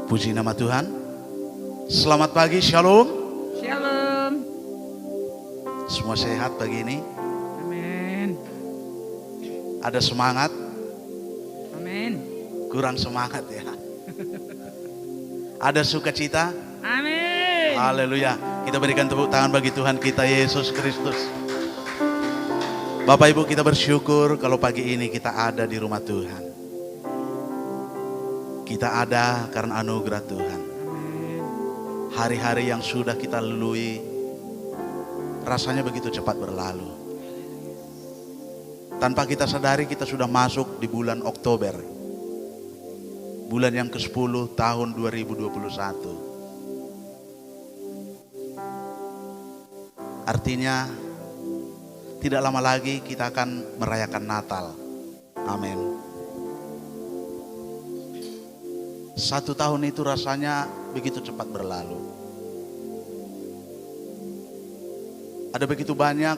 Puji nama Tuhan. Selamat pagi, shalom. Shalom. Semua sehat pagi ini? Amin. Ada semangat? Amin. Kurang semangat ya. Ada sukacita? Amin. Haleluya. Kita berikan tepuk tangan bagi Tuhan kita Yesus Kristus. Bapak Ibu, kita bersyukur kalau pagi ini kita ada di rumah Tuhan. Kita ada karena anugerah Tuhan. Hari-hari yang sudah kita lalui rasanya begitu cepat berlalu. Tanpa kita sadari kita sudah masuk di bulan Oktober. Bulan yang ke-10 tahun 2021. Artinya tidak lama lagi kita akan merayakan Natal. Amin. 1 tahun itu rasanya begitu cepat berlalu. Ada begitu banyak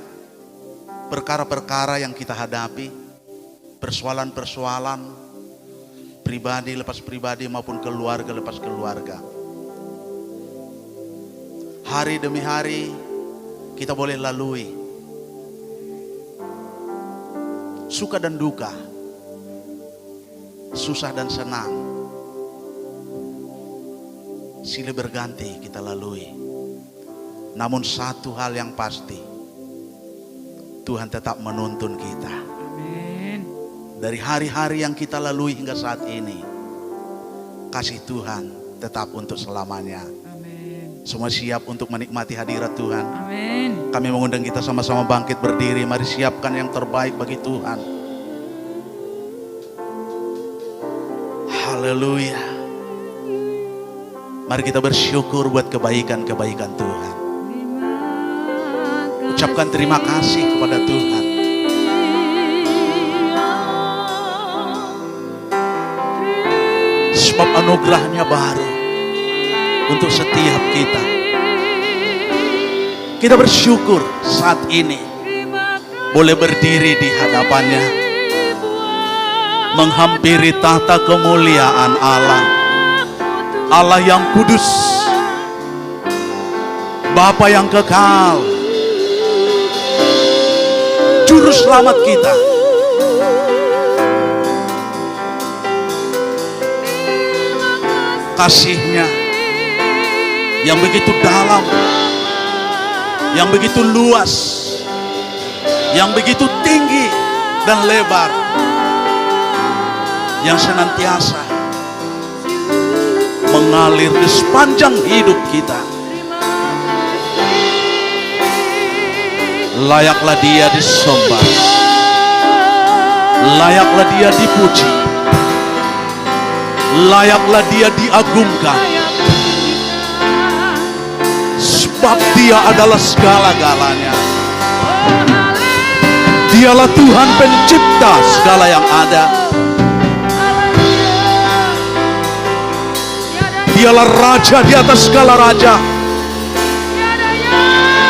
perkara-perkara yang kita hadapi, persoalan-persoalan pribadi lepas pribadi maupun keluarga lepas keluarga. Hari demi hari kita boleh lalui suka dan duka, susah dan senang, silih berganti kita lalui. Namun satu hal yang pasti, Tuhan tetap menuntun kita. Amin. Dari hari-hari yang kita lalui hingga saat ini, kasih Tuhan tetap untuk selamanya. Amin. Semua siap untuk menikmati hadirat Tuhan. Amin. Kami mengundang kita sama-sama bangkit berdiri. Mari siapkan yang terbaik bagi Tuhan. Haleluya. Mari kita bersyukur buat kebaikan-kebaikan Tuhan. Ucapkan terima kasih kepada Tuhan. Sebab anugerahnya baru untuk setiap kita. Kita bersyukur saat ini boleh berdiri di hadapannya, menghampiri tahta kemuliaan Allah, Allah yang kudus, Bapa yang kekal, Juru Selamat kita. Kasih-Nya yang begitu dalam, yang begitu luas, yang begitu tinggi dan lebar, yang senantiasa mengalir di sepanjang hidup kita. Layaklah Dia disembah, layaklah Dia dipuji, layaklah Dia diagungkan. Sebab Dia adalah segala-galanya. Dialah Tuhan pencipta segala yang ada. Dialah Raja di atas segala raja,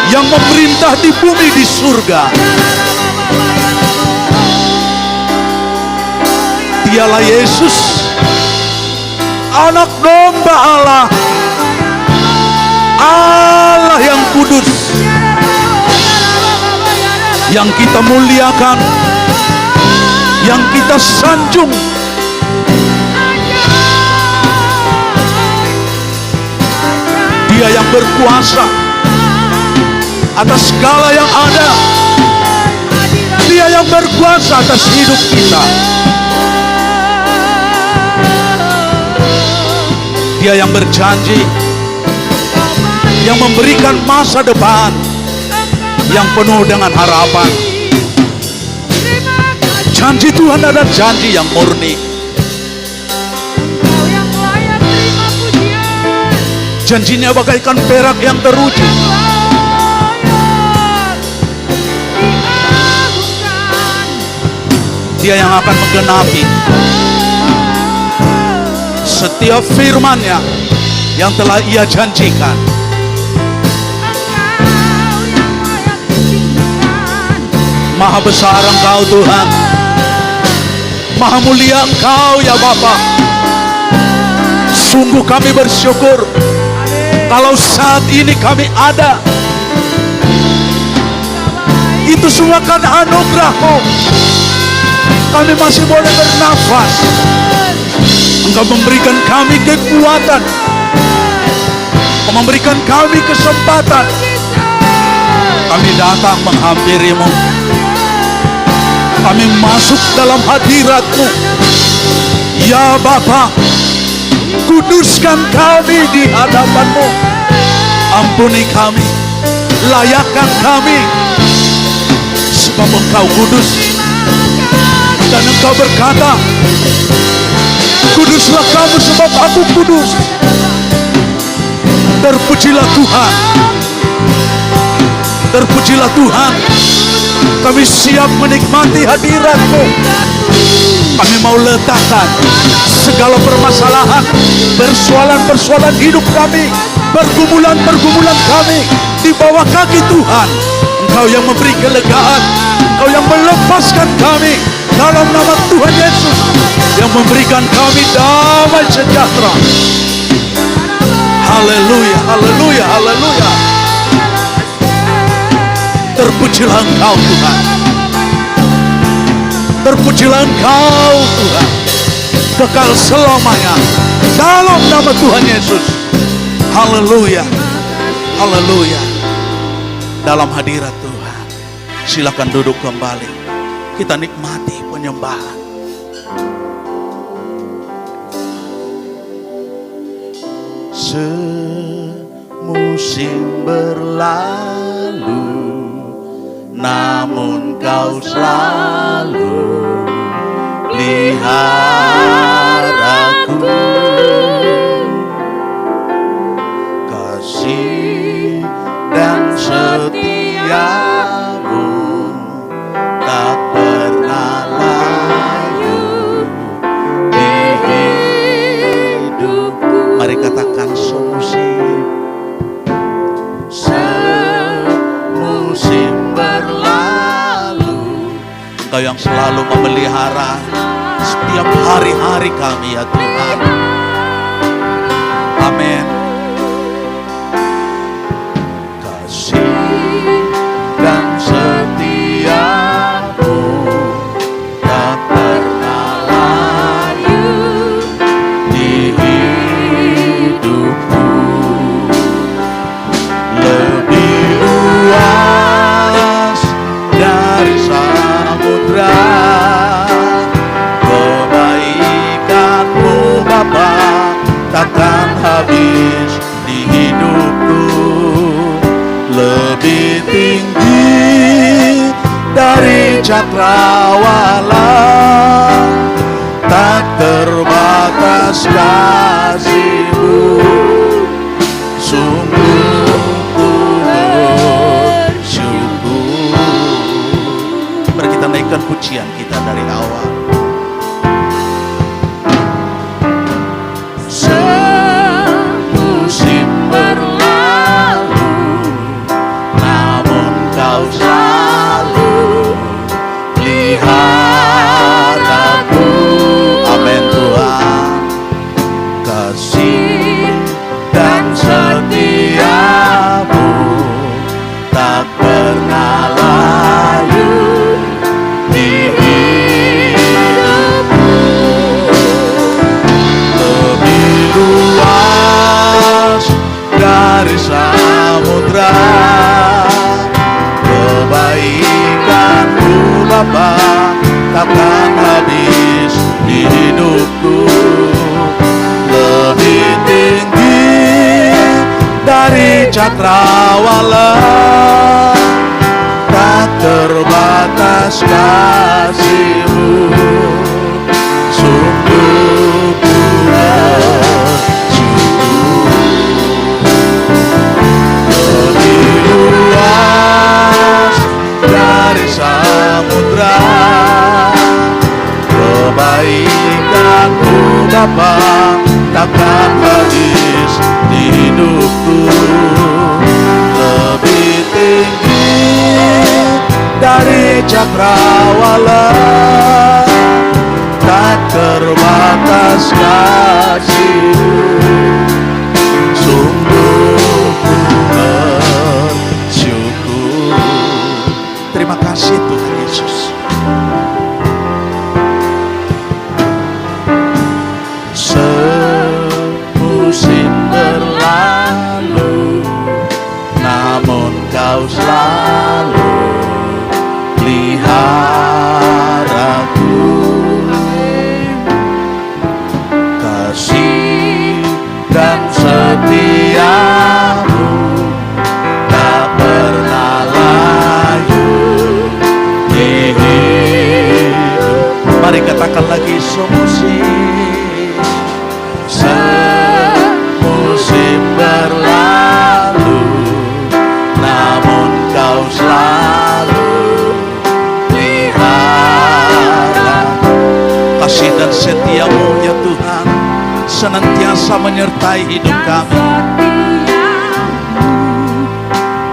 yang memerintah di bumi di surga. Dialah Yesus, Anak Domba Allah, Allah yang kudus, yang kita muliakan, yang kita sanjung. Dia yang berkuasa atas segala yang ada. Dia yang berkuasa atas hidup kita. Dia yang berjanji, yang memberikan masa depan yang penuh dengan harapan. Janji Tuhan adalah janji yang murni. Janjinya bagaikan perak yang teruji. Dia yang akan menggenapi setiap firman-Nya yang telah Ia janjikan. Maha besar Engkau Tuhan, maha mulia Engkau ya Bapa. Sungguh kami bersyukur kalau saat ini kami ada. Itu semua karena anugerah-Mu. Kami masih boleh bernafas. Engkau memberikan kami kekuatan. Engkau memberikan kami kesempatan. Kami datang menghampiri-Mu. Kami masuk dalam hadirat-Mu. Ya Bapa, kuduskan kami di hadapan-Mu. Ampuni kami, layakkan kami, sebab Engkau kudus. Dan Engkau berkata, kuduslah kamu sebab aku kudus. Terpujilah Tuhan. Terpujilah Tuhan. Kami siap menikmati hadirat-Mu. Kami mau letakkan segala permasalahan, persoalan-persoalan hidup kami, pergumulan-pergumulan kami di bawah kaki Tuhan. Engkau yang memberi kelegaan, Engkau yang melepaskan kami dalam nama Tuhan Yesus, yang memberikan kami damai sejahtera. Haleluya, haleluya, haleluya. Terpujilah Engkau Tuhan. Terpujilah Engkau Tuhan, kekal selamanya dalam nama Tuhan Yesus. Haleluya, haleluya. Dalam hadirat Tuhan, silakan duduk kembali. Kita nikmati penyembahan. Semusim berlalu, namun Kau selalu peliharaku. Kasih dan setiamu tak pernah layu di hidupku. Mari katakan semusim. Semusim berlalu, Engkau yang selalu memelihara setiap hari-hari kami ya Tuhan. Amin. Kasih dan setiamu tak pernah layu di hidupku. Lebih luas dari samudra kebaikan-Mu Bapa, takkan habis di hidupku. Lebih tinggi dari cakrawala, tak terbatas kasih-Mu. Sungguh ku bersyukur. Mari kita naikkan pujian kita dari awal. Semusim berlalu, namun Kau selalu peliharaku. Amin Tuhan. Kasih dan setiamu tak pernah layu di hidupku. Lebih luas dari samudra kebaikan-Mu Bapa, takkan habis di hidupku. Lebih tinggi dari cakrawala, tak terbatas kasih-Mu. Sungguh ku bersyukur. Lebih luas dari samudra kebaikan-Mu Bapa, takkan habis di hidupku. Lebih tinggi dari cakrawala, menyertai hidup dan kami. setiamu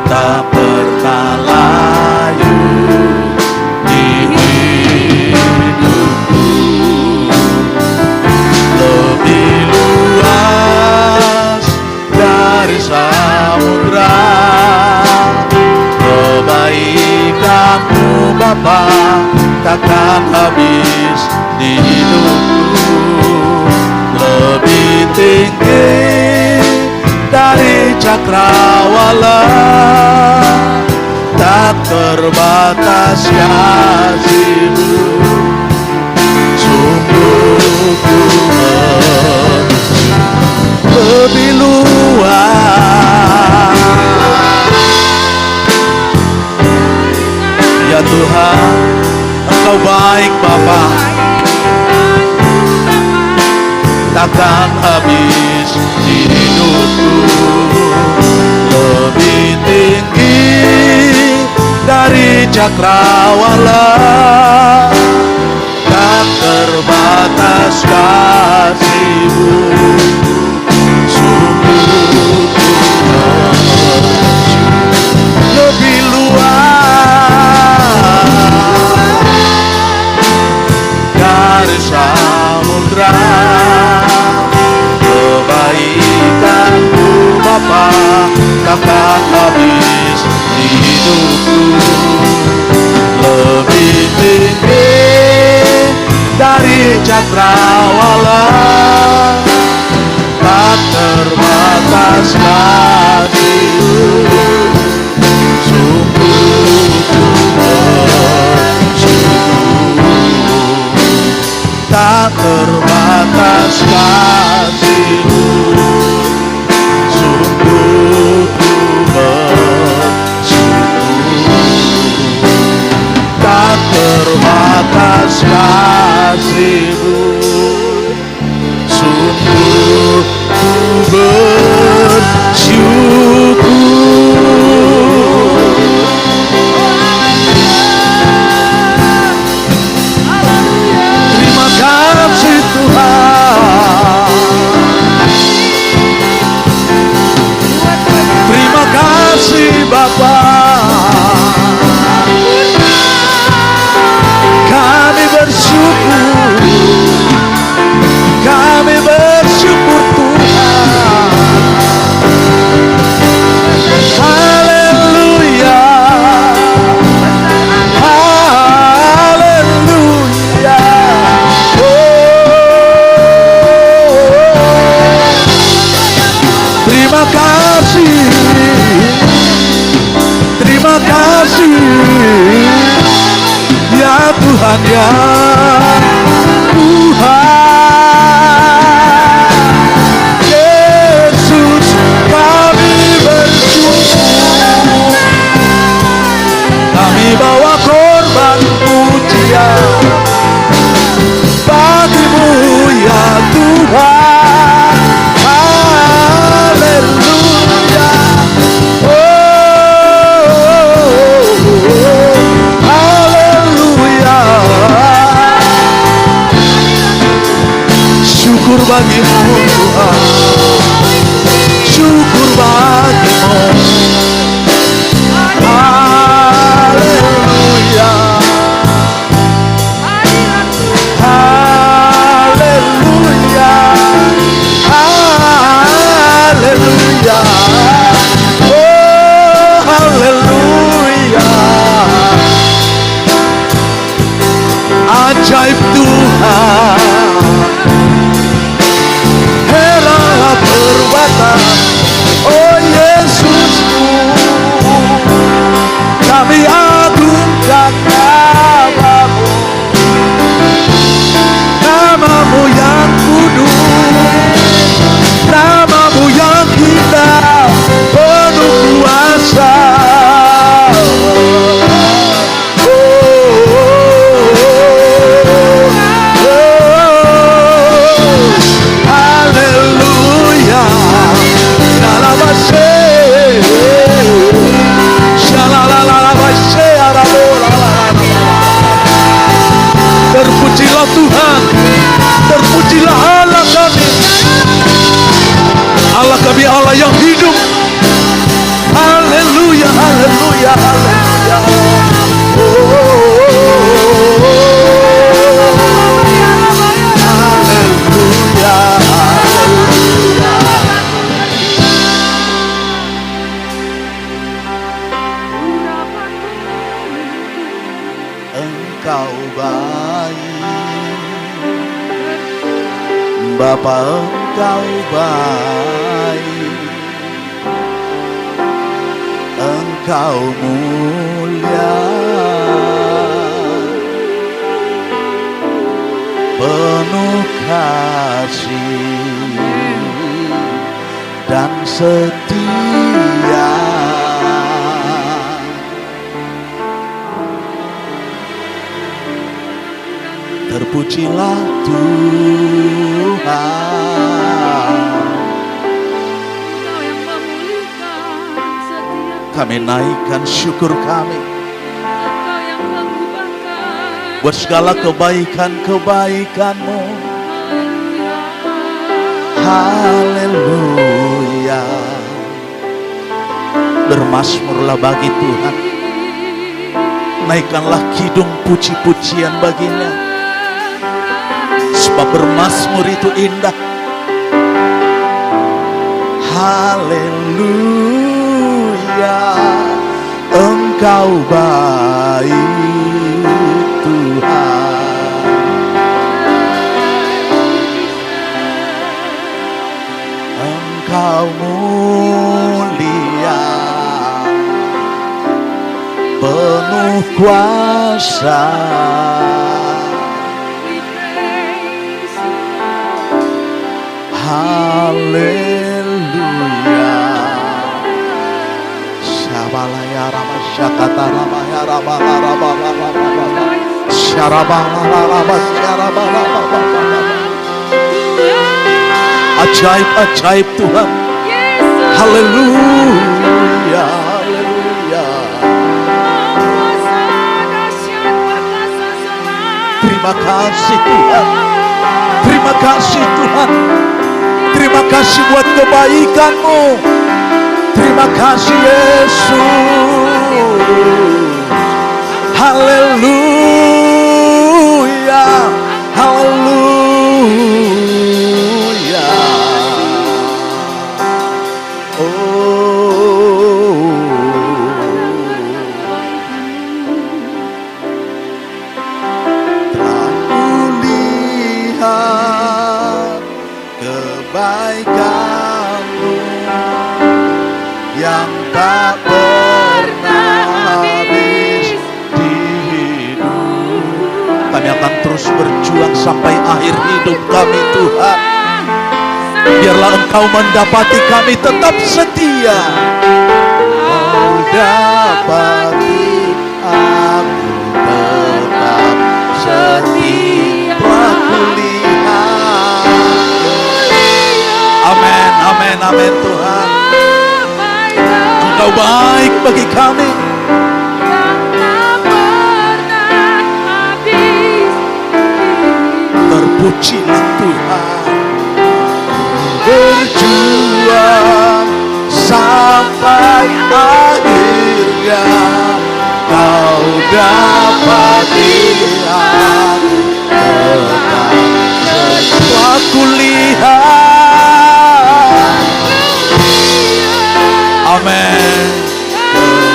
Tak pernah layu di hidupku, lebih luas dari samudra. Kebaikan-Mu Bapa takkan habis di hidupku, lebih tinggi dari cakrawala, tak terbatas kasih-Mu. Sungguh ku lebih luas. Ya Tuhan, Engkau baik Bapa, takkan habis di hidupku, lebih tinggi dari cakrawala, tak terbatas kasih-Mu. Sungguh ku lebih luas dari samudra. Kebaikan-Mu Bapa takkan habis di hidupku, lebih tinggi dari cakrawala, tak terbatas kasih-Mu. Sungguh ku bersyukur, tak terbatas kasih-Mu. Sungguh ku bersyukur, tak terbatas kasih-Mu. Sungguh ku bersyukur. Terima kasih Tuhan. Terima kasih Bapa. Kami bersyukur. Kami bersyukur Tuhan. Haleluya. Haleluya. Terima kasih. Terima kasih. Ya Tuhan, ya Tuhan. Yesus, kami bersyukur. Kami bawa korban pujian bagi-Mu ya Tuhan. Haleluya. Haleluya. Syukur bagi-Mu Tuhan. Syukur bagi-Mu. Haleluya. Haleluya. Haleluya. Oh, haleluya. Ajaib Tuhan. yang hidup. Haleluya, haleluya, haleluya. Haleluya, haleluya. Engkau baik, Bapa, Engkau baik, Engkau mulia, penuh kasih dan setia. Terpujilah Tuhan. Kami naikkan syukur kami buat segala kebaikan-kebaikan-Mu. Haleluya. Bermazmurlah bagi Tuhan. Naikkanlah kidung puji-pujian baginya. Sebab bermazmur itu indah. Haleluya. Engkau baik Tuhan. Engkau mulia, penuh kuasa. Haleluya. Syabalaya rama syakata rama ya rama rama rama rama. Syarabala syarabala. Ajaib-ajaib Tuhan. Haleluya. Haleluya. Terima kasih Tuhan. Terima kasih Tuhan. Terima kasih buat kebaikan-Mu. Terima kasih Yesus. Haleluya. Haleluya. Telah kulihat kebaikan-Mu yang tak pernah habis di hidup. Kami akan terus berjuang sampai akhir hidup kami Tuhan. Biarlah Engkau mendapati kami tetap setia. Mendapati aku tetap setia. Kulihat. Amin, amin, amin Tuhan. Engkau baik bagi kami. Terpujilah Tuhan. Berjuang sampai akhirnya kau dapati aku tetap setelah kulihat. Amin.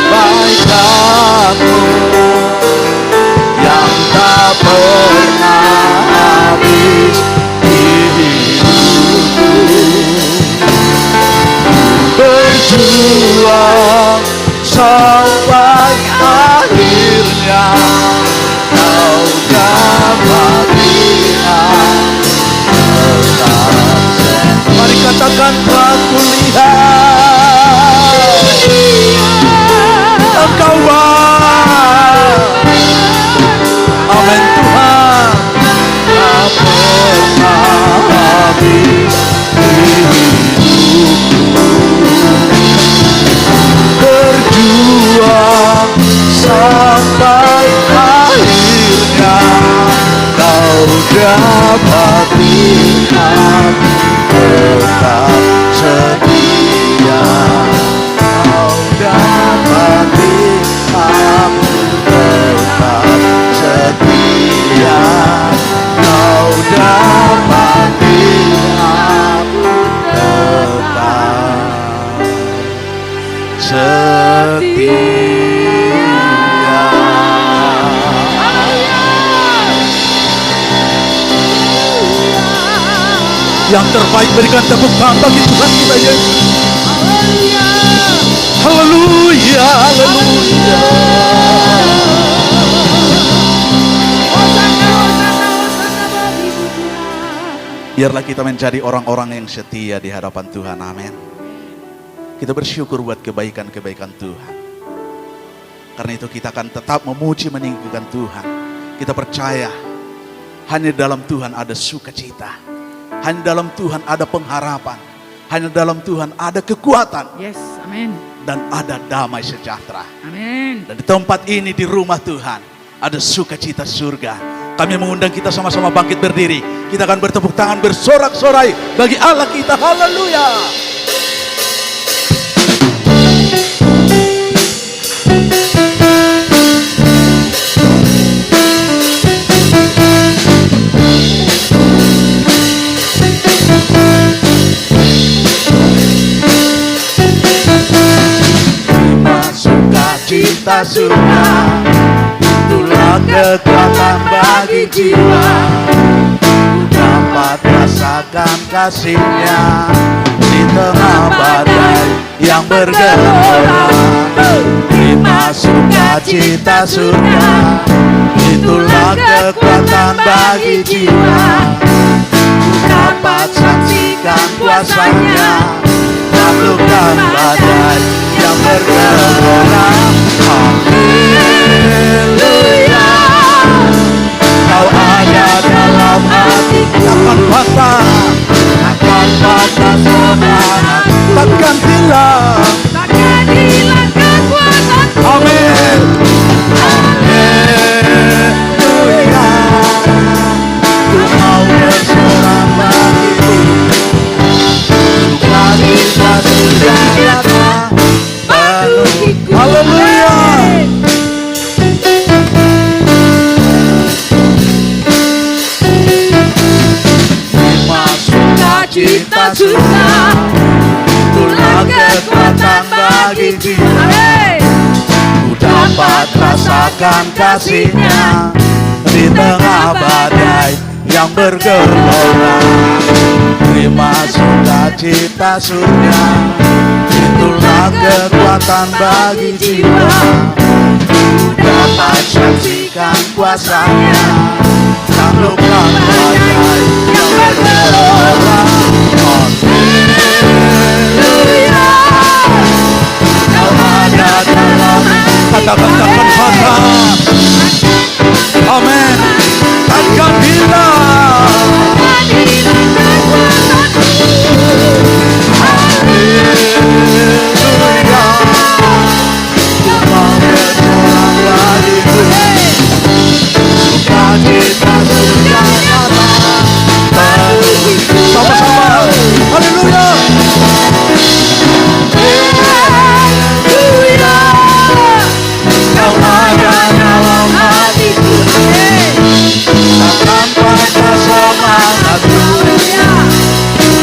Kebaikan-Mu yang tak pernah habis di hidupku. Berjuang sampai akhirnya kau dapati aku tetap. Mari katakan telah kulihat Engkau baik. Amin Tuhan. Tak pernah habis hidupku. Berjuang sampai setia. Yang terbaik berikan tepuk tangan bagi Tuhan kita Yesus. Haleluya, haleluya. Biarlah kita menjadi orang-orang yang setia di hadapan Tuhan, amin. Kita bersyukur buat kebaikan-kebaikan Tuhan. Karena itu kita akan tetap memuji meninggikan Tuhan. Kita percaya hanya dalam Tuhan ada sukacita. Hanya dalam Tuhan ada pengharapan. Hanya dalam Tuhan ada kekuatan. Yes, amin. Dan ada damai sejahtera. Amin. Dan di tempat ini, di rumah Tuhan, ada sukacita surga. Kami mengundang kita sama-sama bangkit berdiri. Kita akan bertepuk tangan bersorak-sorai bagi Allah kita. Haleluya. Sukacita surga, itulah kekuatan bagi jiwa. Ku dapat rasakan kasih-Nya di tengah badai yang bergelora. Terima sukacita surga, itulah kekuatan bagi jiwa. Ku dapat saksikan kuasa-Nya, taklukkan badai yang bergelora. Haleluya, Kau ada dalam hatiku. Takkan patah, takkan patah semangat, takkan hilang, Takkan hilang kekuatanku. amin. Haleluya, Ku mau bersorak bagimu. Sukacita surga datang penuh. Haleluya. Terima sukacita surga, itulah kekuatan bagi jiwa. Amin. Ku dapat rasakan kasih-Nya di tengah badai yang bergelora. Terima sukacita surga, itulah kekuatan bagi jiwa. Ku dapat saksikan kuasa-Nya, taklukkan badai yang bergelora. Haleluya, Kau ada dalam. Katakan takkan patah, amin. Takkan hilang, haleluya. Ku mau bersorak bagimu. Sukacita surga datang penuh. Sama-sama, haleluya. Kau ada dalam hatiku, takkan patah semangatku,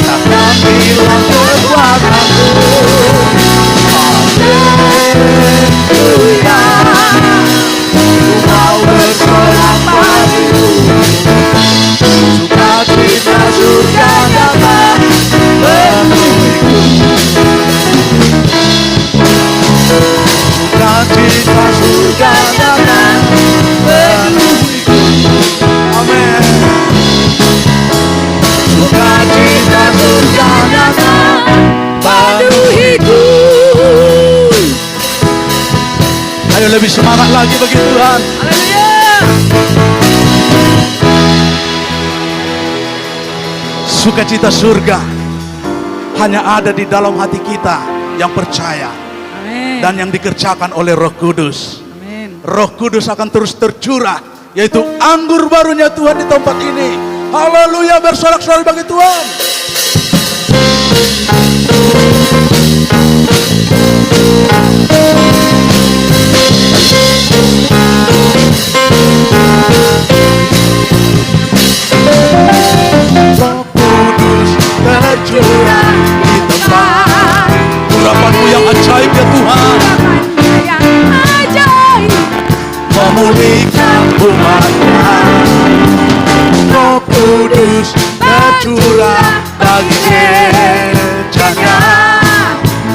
takkan hilang kekuatanku. Haleluya, Ku mau bersorak bagimu. Sukacita surga datang penuhiku. Sukacita surga datang penuhiku. Amin. Sukacita surga datang penuhiku. Ayo lebih semangat lagi bagi Tuhan. Haleluya. Sukacita surga hanya ada di dalam hati kita yang percaya Amin. dan yang dikerjakan oleh Roh Kudus. Amin. Roh Kudus akan terus tercurah, yaitu anggur barunya Tuhan di tempat ini. Haleluya, bersorak-sorai bagi Tuhan. Roh Kudus tercurah di tempat. Urapanmu yang ajaib ya Tuhan. memulihkan umatnya. Roh Kudus tercurah bagi gerejanya,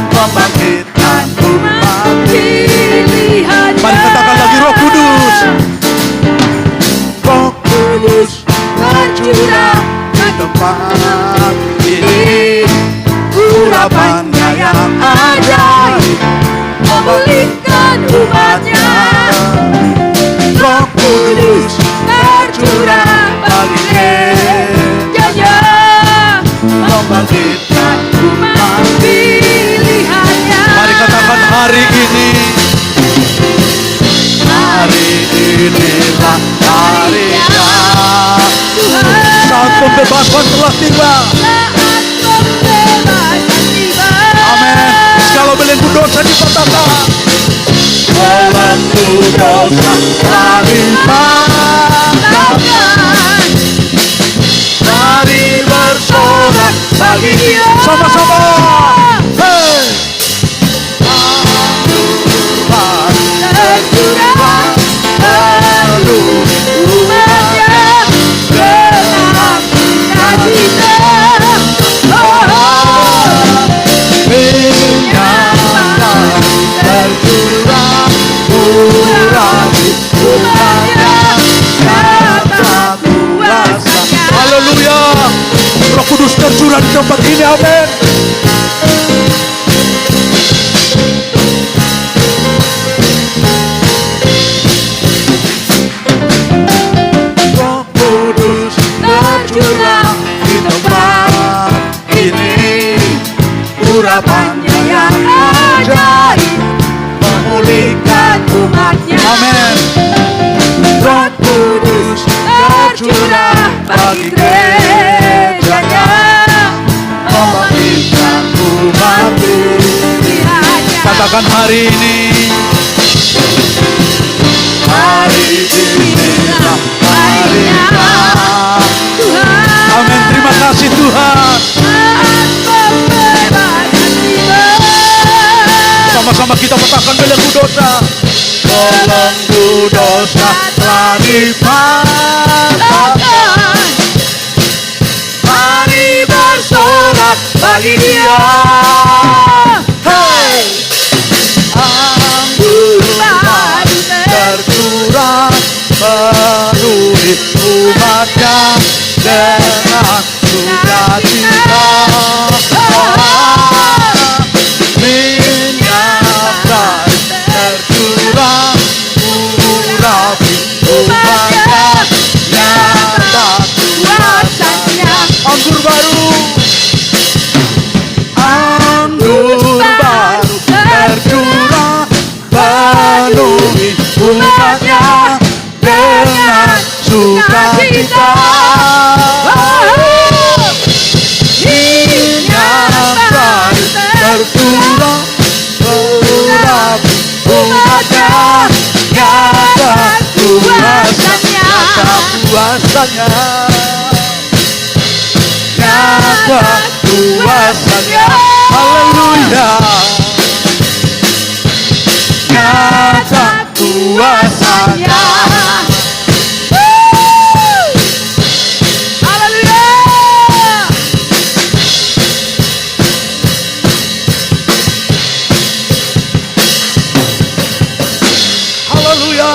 membangkitkan umat Pilihan. Mari katakan lagi, Roh Kudus. Roh Kudus tercurah di tempat ini, urapannya yang ajaib Memulihkan umatnya. Roh Kudus tercurah bagi Gerejanya, membangkitkan umat pilihannya. Mari katakan hari ini. Hari inilah harinya Tuhan, saat pembebasan telah tiba. saat pembebasan tiba. Amin. Segala belenggu dosa dipatahkan. Belenggu dosa telah dipatahkan. Mari bersorak bagi Dia. Sama-sama. Hey. Tuhan Tercurah penuh umatnya dengan sukacita. menyatakan tercurah urapi umatnya kata kuasa. Haleluya. Roh Kudus tercurah di tempat ini. Amin. Roh Kudus tercurah di tempat ini, urapannya yang ajaib memulihkan umatnya. Amin. Roh Kudus tercurah bagi gerejanya, membangkitkan umat Pilihannya. Katakan hari ini. Hari inilah harinya. Tuhan, Amin. Terima kasih Tuhan. saat pembebasan tiba. Sama-sama kita petakan belenggu dosa. Belenggu dosa telah dipatahkan. Mari bersorak bagi Dia. Hey, anggur tercurah penuhi umatnya dengan sukacita. Menyatakan tercurah urapi umatnya nyata kuasanya. Anggur baru tercurah penuhi umatnya dengan sukacita. Menyatakan tercurah urapi umatnya nyata kuasanya. Nyata kuasanya. Haleluya. Nyata kuasanya. Haleluya. Haleluya.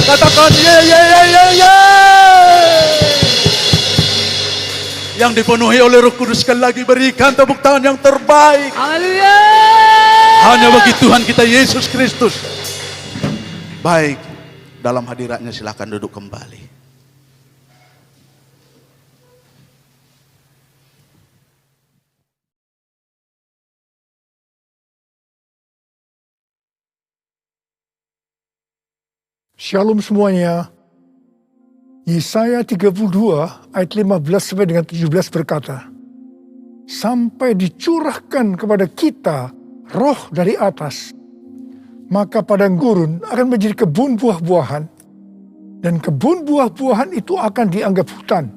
Katakan ye ye ye ye ye. Yang dipenuhi oleh Roh Kudus, sekali lagi berikan tepuk tangan yang terbaik Haleluya. hanya bagi Tuhan kita Yesus Kristus. Baik, dalam hadiratnya silakan duduk kembali. Shalom semuanya. Yesaya 32 ayat 15 sampai dengan 17 berkata, sampai dicurahkan kepada kita roh dari atas, maka padang gurun akan menjadi kebun buah-buahan, dan kebun buah-buahan itu akan dianggap hutan.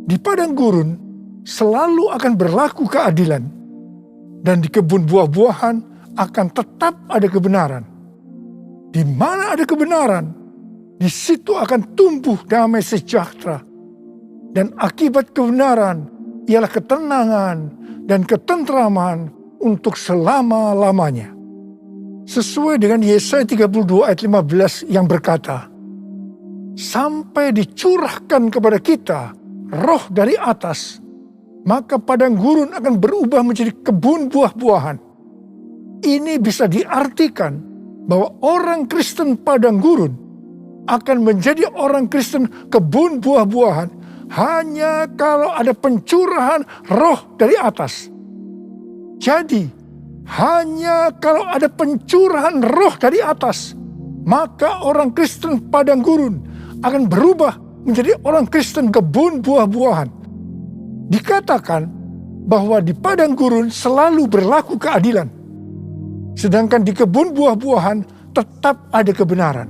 Di padang gurun selalu akan berlaku keadilan, dan di kebun buah-buahan akan tetap ada kebenaran. Di mana ada kebenaran, di situ akan tumbuh damai sejahtera. Dan akibat kebenaran ialah ketenangan dan ketentraman untuk selama-lamanya. Sesuai dengan Yesaya 32 ayat 15 yang berkata, sampai dicurahkan kepada kita roh dari atas, maka padang gurun akan berubah menjadi kebun buah-buahan. Ini bisa diartikan bahwa orang Kristen padang gurun akan menjadi orang Kristen kebun buah-buahan hanya kalau ada pencurahan roh dari atas. Jadi, hanya kalau ada pencurahan roh dari atas, maka orang Kristen padang gurun akan berubah menjadi orang Kristen kebun buah-buahan. Dikatakan bahwa di padang gurun selalu berlaku keadilan, sedangkan di kebun buah-buahan tetap ada kebenaran.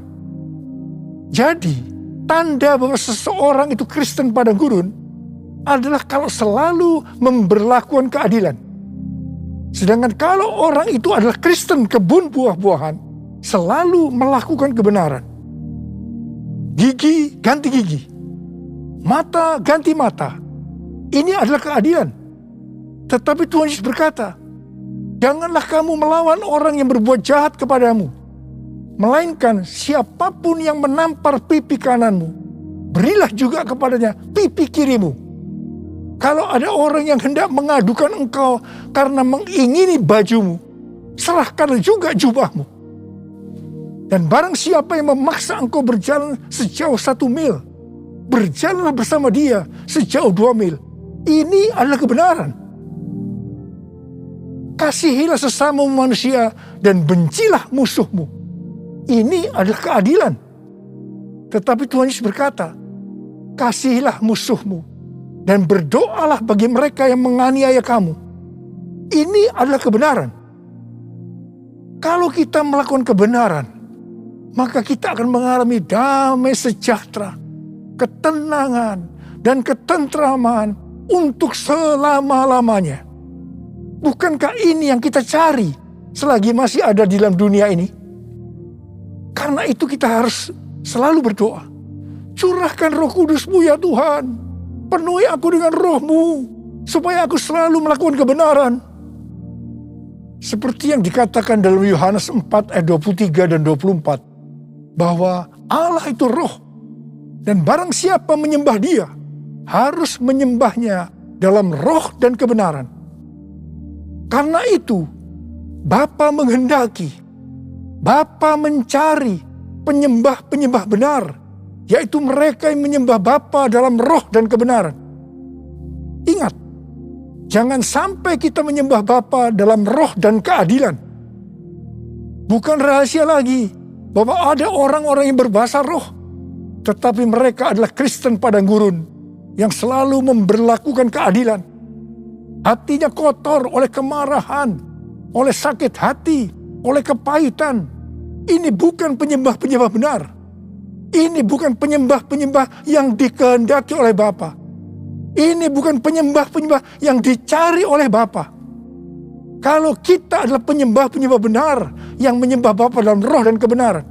Jadi, tanda bahwa seseorang itu Kristen padang gurun adalah kalau selalu memberlakukan keadilan. Sedangkan kalau orang itu adalah Kristen kebun buah-buahan, selalu melakukan kebenaran. Gigi ganti gigi, mata ganti mata. Ini adalah keadilan. Tetapi Tuhan Yesus berkata, janganlah kamu melawan orang yang berbuat jahat kepadamu, melainkan siapapun yang menampar pipi kananmu, berilah juga kepadanya pipi kirimu. Kalau ada orang yang hendak mengadukan engkau karena mengingini bajumu, serahkanlah juga jubahmu. Dan barang siapa yang memaksa engkau berjalan sejauh 1 mil, berjalanlah bersama dia sejauh 2 mil. Ini adalah kebenaran. Kasihilah sesama manusia dan bencilah musuhmu. Ini adalah keadilan. Tetapi Tuhan Yesus berkata, kasihilah musuhmu dan berdoalah bagi mereka yang menganiaya kamu. Ini adalah kebenaran. Kalau kita melakukan kebenaran, maka kita akan mengalami damai sejahtera, ketenangan, dan ketentraman untuk selama-lamanya. Bukankah ini yang kita cari selagi masih ada di dalam dunia ini? Karena itu kita harus selalu berdoa. Curahkan Roh Kudus-Mu ya Tuhan. Penuhi aku dengan Roh-Mu, supaya aku selalu melakukan kebenaran. Seperti yang dikatakan dalam Yohanes 4 ayat 23 dan 24, bahwa Allah itu roh, dan barang siapa menyembah dia, harus menyembahnya dalam roh dan kebenaran. Karena itu, Bapa menghendaki, Bapa mencari penyembah-penyembah benar, yaitu mereka yang menyembah Bapa dalam roh dan kebenaran. Ingat, jangan sampai kita menyembah Bapa dalam roh dan keadilan. Bukan rahasia lagi bahwa ada orang-orang yang berbahasa roh, tetapi mereka adalah Kristen padang gurun yang selalu memberlakukan keadilan. Hatinya kotor oleh kemarahan, oleh sakit hati, oleh kepahitan. Ini bukan penyembah-penyembah benar. Ini bukan penyembah-penyembah yang dikehendaki oleh Bapa. Ini bukan penyembah-penyembah yang dicari oleh Bapa. Kalau kita adalah penyembah-penyembah benar yang menyembah Bapa dalam roh dan kebenaran,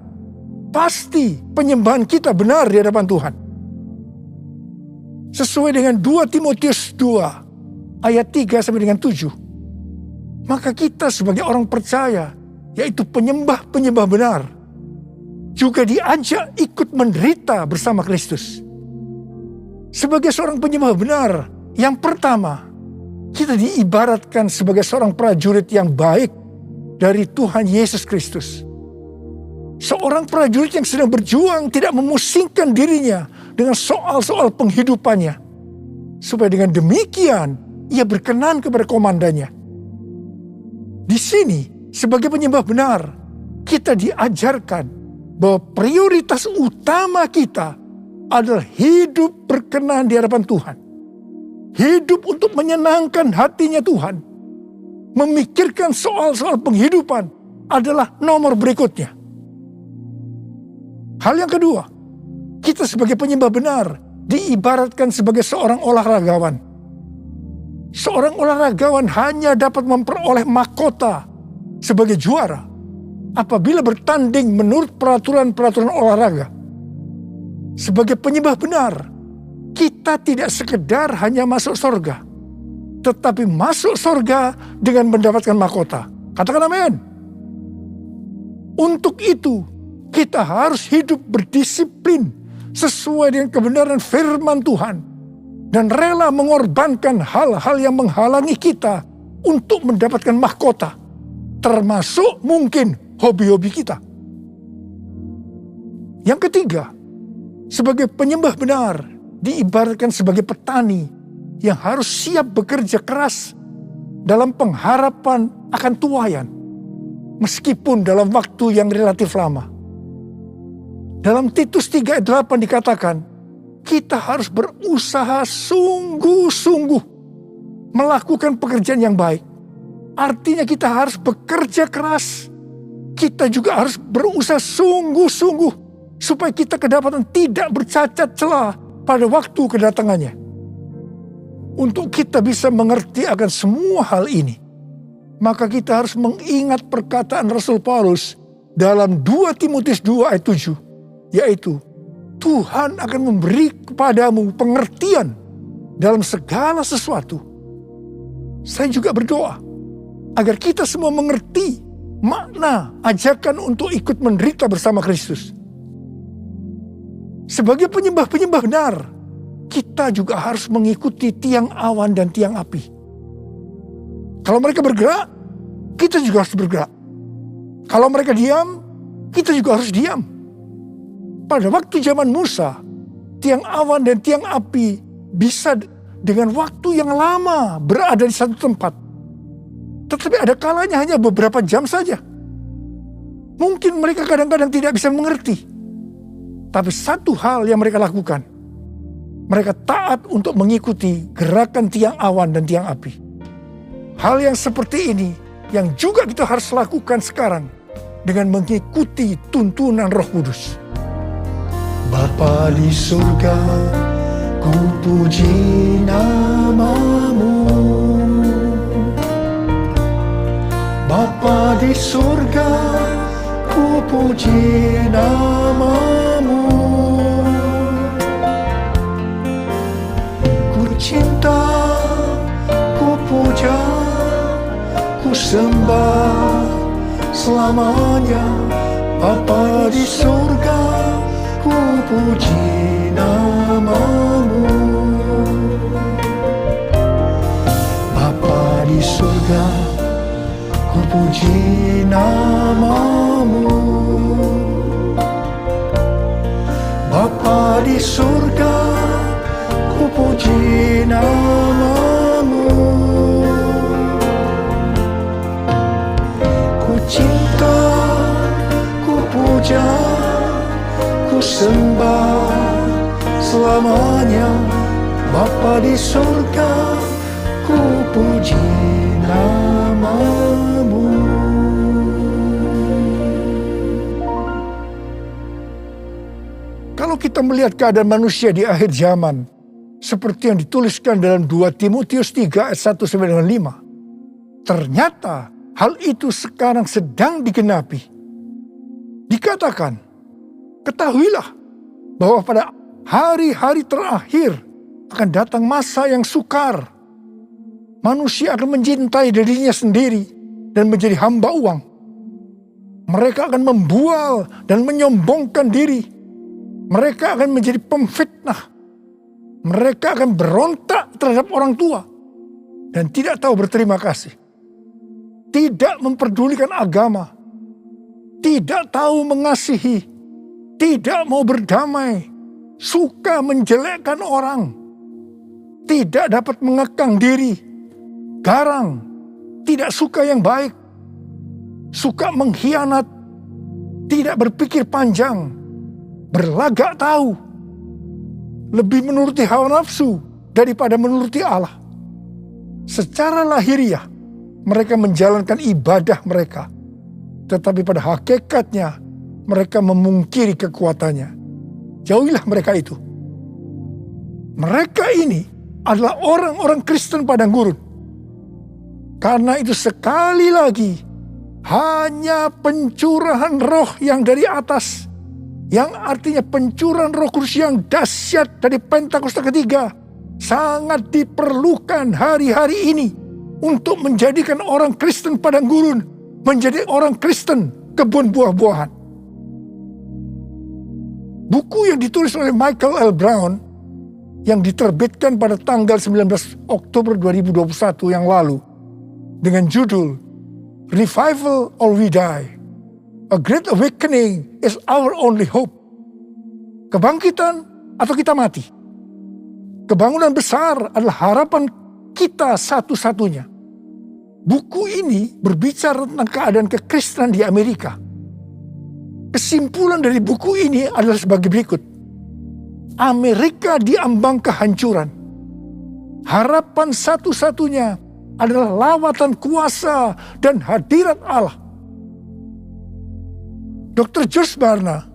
pasti penyembahan kita benar di hadapan Tuhan. Sesuai dengan 2 Timotius 2 ayat 3 sampai dengan 7. Maka kita sebagai orang percaya, yaitu penyembah-penyembah benar, juga diajak ikut menderita bersama Kristus. Sebagai seorang penyembah benar, yang pertama, kita diibaratkan sebagai seorang prajurit yang baik dari Tuhan Yesus Kristus. Seorang prajurit yang sedang berjuang tidak memusingkan dirinya dengan soal-soal penghidupannya, supaya dengan demikian ia berkenan kepada komandannya. Di sini, sebagai penyembah benar, kita diajarkan bahwa prioritas utama kita adalah hidup berkenan di hadapan Tuhan. Hidup untuk menyenangkan hatinya Tuhan. Memikirkan soal-soal penghidupan adalah nomor berikutnya. Hal yang kedua, kita sebagai penyembah benar diibaratkan sebagai seorang olahragawan. Seorang olahragawan hanya dapat memperoleh mahkota sebagai juara apabila bertanding menurut peraturan-peraturan olahraga. Sebagai penyembah benar, kita tidak sekedar hanya masuk surga, tetapi masuk surga dengan mendapatkan mahkota. Katakan amin. Untuk itu, kita harus hidup berdisiplin sesuai dengan kebenaran firman Tuhan dan rela mengorbankan hal-hal yang menghalangi kita untuk mendapatkan mahkota, termasuk mungkin hobi-hobi kita. Yang ketiga, sebagai penyembah benar diibaratkan sebagai petani yang harus siap bekerja keras dalam pengharapan akan tuaian, meskipun dalam waktu yang relatif lama. Dalam Titus 3 ayat 8 dikatakan, kita harus berusaha sungguh-sungguh melakukan pekerjaan yang baik. Artinya kita harus bekerja keras. Kita juga harus berusaha sungguh-sungguh supaya kita kedapatan tidak bercacat celah pada waktu kedatangannya. Untuk kita bisa mengerti akan semua hal ini, maka kita harus mengingat perkataan Rasul Paulus dalam 2 Timotius 2 ayat 7, yaitu Tuhan akan memberi kepadamu pengertian dalam segala sesuatu. Saya juga berdoa agar kita semua mengerti makna ajakan untuk ikut menderita bersama Kristus. Sebagai penyembah-penyembah benar, kita juga harus mengikuti tiang awan dan tiang api. Kalau mereka bergerak, kita juga harus bergerak. Kalau mereka diam, kita juga harus diam. Pada waktu zaman Musa, tiang awan dan tiang api bisa dengan waktu yang lama berada di satu tempat. Tetapi ada kalanya hanya beberapa jam saja. Mungkin mereka kadang-kadang tidak bisa mengerti. Tapi satu hal yang mereka lakukan, mereka taat untuk mengikuti gerakan tiang awan dan tiang api. Hal yang seperti ini yang juga kita harus lakukan sekarang dengan mengikuti tuntunan Roh Kudus. Bapa di surga, ku puji nama-Mu. Bapa di surga, ku puji nama-Mu. Ku cinta, ku puja, ku sembah selamanya. Bapa di surga, ku puji nama-Mu. Bapa di surga, ku puji nama-Mu. Bapa di surga, ku puji nama-Mu. Ku cinta, ku puja, ku sembah selamanya. Bapa di surga, ku puji nama-Mu. Kalau kita melihat keadaan manusia di akhir zaman, seperti yang dituliskan dalam 2 Timotius 3 ayat 1-5, ternyata hal itu sekarang sedang digenapi. Dikatakan, ketahuilah bahwa pada hari-hari terakhir akan datang masa yang sukar. Manusia akan mencintai dirinya sendiri dan menjadi hamba uang. Mereka akan membual dan menyombongkan diri. Mereka akan menjadi pemfitnah. Mereka akan berontak terhadap orang tua dan tidak tahu berterima kasih. Tidak memperdulikan agama. Tidak tahu mengasihi. Tidak mau berdamai. Suka menjelekkan orang. Tidak dapat mengekang diri. Garang. Tidak suka yang baik. Suka mengkhianat. Tidak berpikir panjang. Berlagak tahu. Lebih menuruti hawa nafsu daripada menuruti Allah. Secara lahiriah, mereka menjalankan ibadah mereka. Tetapi pada hakikatnya, mereka memungkiri kekuatannya. Jauhilah mereka itu. Mereka ini adalah orang-orang Kristen padang gurun. Karena itu sekali lagi, hanya pencurahan roh yang dari atas, yang artinya pencurahan Roh Kudus yang dahsyat dari Pentakosta ketiga, sangat diperlukan hari-hari ini untuk menjadikan orang Kristen padang gurun menjadi orang Kristen kebun buah-buahan. Buku yang ditulis oleh Michael L. Brown yang diterbitkan pada tanggal 19 Oktober 2021 yang lalu dengan judul Revival or We Die, A Great Awakening is Our Only Hope. Kebangkitan atau kita mati. Kebangunan besar adalah harapan kita satu-satunya. Buku ini berbicara tentang keadaan kekristenan di Amerika. Kesimpulan dari buku ini adalah sebagai berikut. Amerika diambang kehancuran. Harapan satu-satunya adalah lawatan kuasa dan hadirat Allah. Dr. George Barna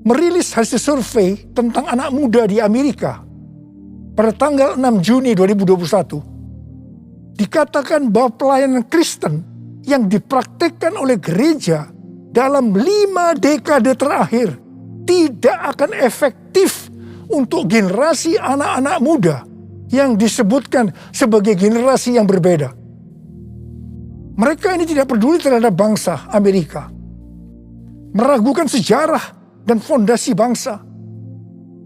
merilis hasil survei tentang anak muda di Amerika pada tanggal 6 Juni 2021. Dikatakan bahwa pelayanan Kristen yang dipraktikkan oleh gereja dalam 5 dekade terakhir tidak akan efektif untuk generasi anak-anak muda yang disebutkan sebagai generasi yang berbeda. Mereka ini tidak peduli terhadap bangsa Amerika, meragukan sejarah dan fondasi bangsa.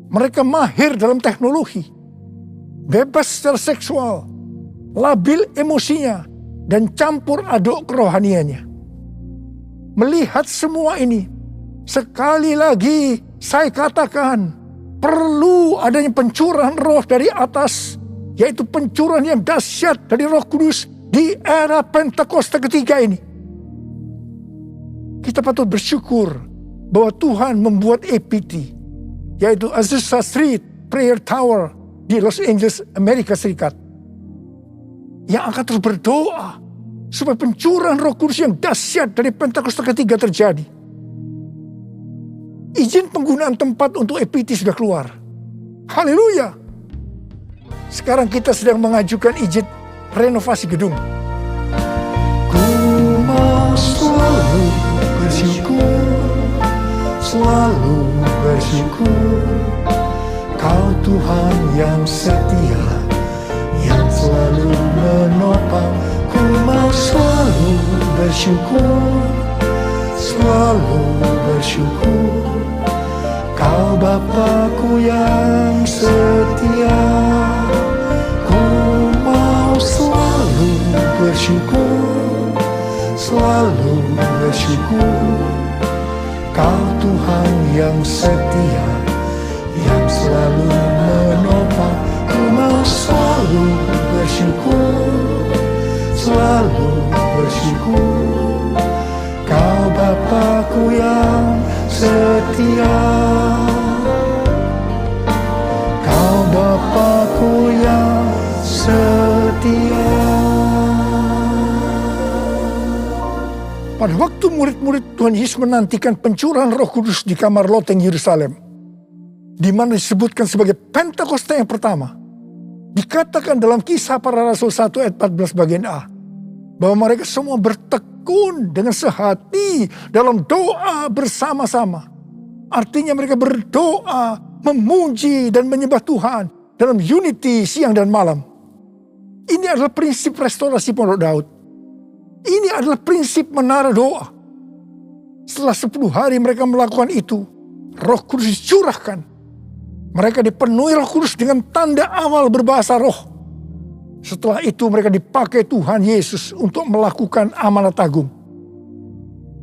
Mereka mahir dalam teknologi, bebas secara seksual, labil emosinya, dan campur aduk kerohaniannya. Melihat semua ini, sekali lagi saya katakan, perlu adanya pencurahan roh dari atas, yaitu pencurahan yang dahsyat dari Roh Kudus di era Pentakosta ketiga ini. Kita patut bersyukur bahwa Tuhan membuat APT, yaitu Azusa Street Prayer Tower di Los Angeles, Amerika Serikat, yang akan terus berdoa supaya pencurahan Roh Kudus yang dahsyat dari Pentakosta ketiga terjadi. Izin penggunaan tempat untuk APT sudah keluar. Haleluya. Sekarang kita sedang mengajukan izin renovasi gedung. Ku mau selalu bersyukur, selalu bersyukur. Kau Tuhan yang setia, yang selalu menopang. Ku mau selalu bersyukur, selalu bersyukur. Kau Bapa-Ku yang setia. Ku mau selalu bersyukur, selalu bersyukur. Kau Tuhan yang setia, yang selalu menopang. Ku mau selalu bersyukur, selalu bersyukur. Kau Bapa-Ku yang setia. Kau Bapa-Ku yang setia. Pada waktu murid-murid Tuhan Yesus menantikan pencurahan Roh Kudus di kamar loteng Yerusalem, di mana disebutkan sebagai Pentakosta yang pertama, dikatakan dalam Kisah Para Rasul 1 ayat 14 bagian A, bahwa mereka semua bertekun dengan sehati dalam doa bersama-sama. Artinya mereka berdoa, memuji dan menyembah Tuhan dalam unity siang dan malam. Ini adalah prinsip restorasi Pondok Daud. Ini adalah prinsip menara doa. Setelah 10 hari mereka melakukan itu, Roh Kudus dicurahkan. Mereka dipenuhi Roh Kudus dengan tanda awal berbahasa roh. Setelah itu mereka dipakai Tuhan Yesus untuk melakukan amanat agung.